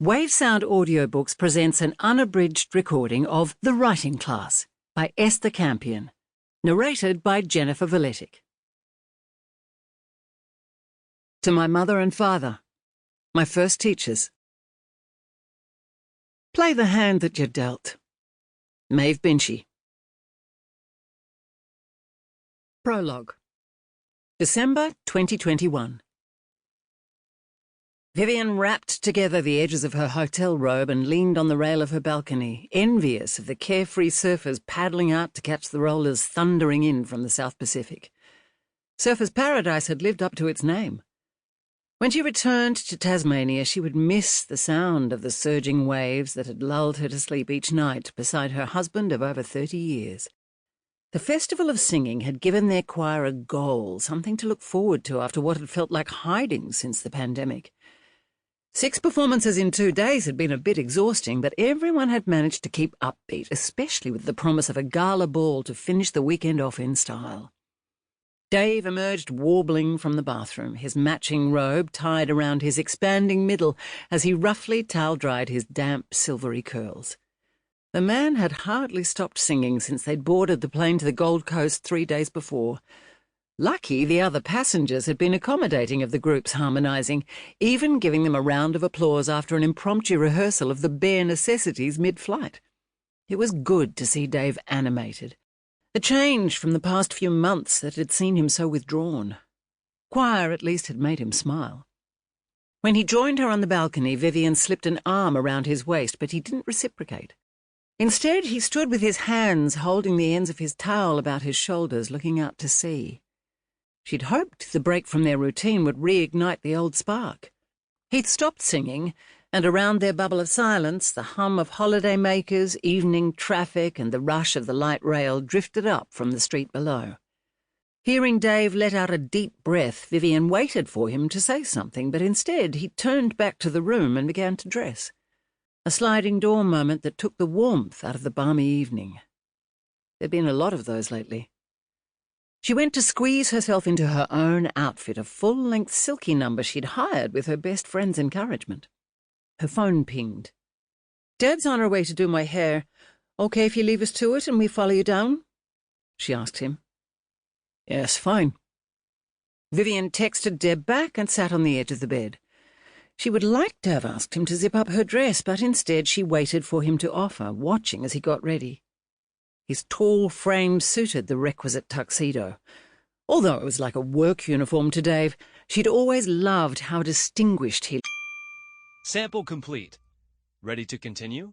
Wave Sound Audiobooks presents an unabridged recording of The Writing Class by Esther Campion, narrated by Jennifer Vuletic. To my mother and father, my first teachers. Play the hand that you're dealt. Maeve Binchy. Prologue. December 2021. Vivian wrapped together the edges of her hotel robe and leaned on the rail of her balcony, envious of the carefree surfers paddling out to catch the rollers thundering in from the South Pacific. Surfers' Paradise had lived up to its name. When she returned to Tasmania, she would miss the sound of the surging waves that had lulled her to sleep each night beside her husband of over 30 years. The Festival of Singing had given their choir a goal, something to look forward to after what had felt like hiding since the pandemic. 6 performances in 2 days had been a bit exhausting, but everyone had managed to keep upbeat, especially with the promise of a gala ball to finish the weekend off in style. Dave emerged warbling from the bathroom, his matching robe tied around his expanding middle as he roughly towel-dried his damp, silvery curls. The man had hardly stopped singing since they'd boarded the plane to the Gold Coast 3 days before. Lucky the other passengers had been accommodating of the group's harmonising, even giving them a round of applause after an impromptu rehearsal of the bare necessities mid-flight. It was good to see Dave animated. A change from the past few months that had seen him so withdrawn. Choir at least had made him smile. When he joined her on the balcony, Vivian slipped an arm around his waist, but he didn't reciprocate. Instead, he stood with his hands holding the ends of his towel about his shoulders, looking out to sea. She'd hoped the break from their routine would reignite the old spark. He'd stopped singing, and around their bubble of silence, the hum of holidaymakers, evening traffic, and the rush of the light rail drifted up from the street below. Hearing Dave let out a deep breath, Vivian waited for him to say something, but instead he turned back to the room and began to dress. A sliding door moment that took the warmth out of the balmy evening. There'd been a lot of those lately. She went to squeeze herself into her own outfit, a full-length silky number she'd hired with her best friend's encouragement. Her phone pinged. "Deb's on her way to do my hair. Okay if you leave us to it and we follow you down?" she asked him. "Yes, fine." Vivian texted Deb back and sat on the edge of the bed. She would like to have asked him to zip up her dress, but instead she waited for him to offer, watching as he got ready. His tall frame suited the requisite tuxedo. Although it was like a work uniform to Dave, she'd always loved how distinguished he looked. Sample complete. Ready to continue?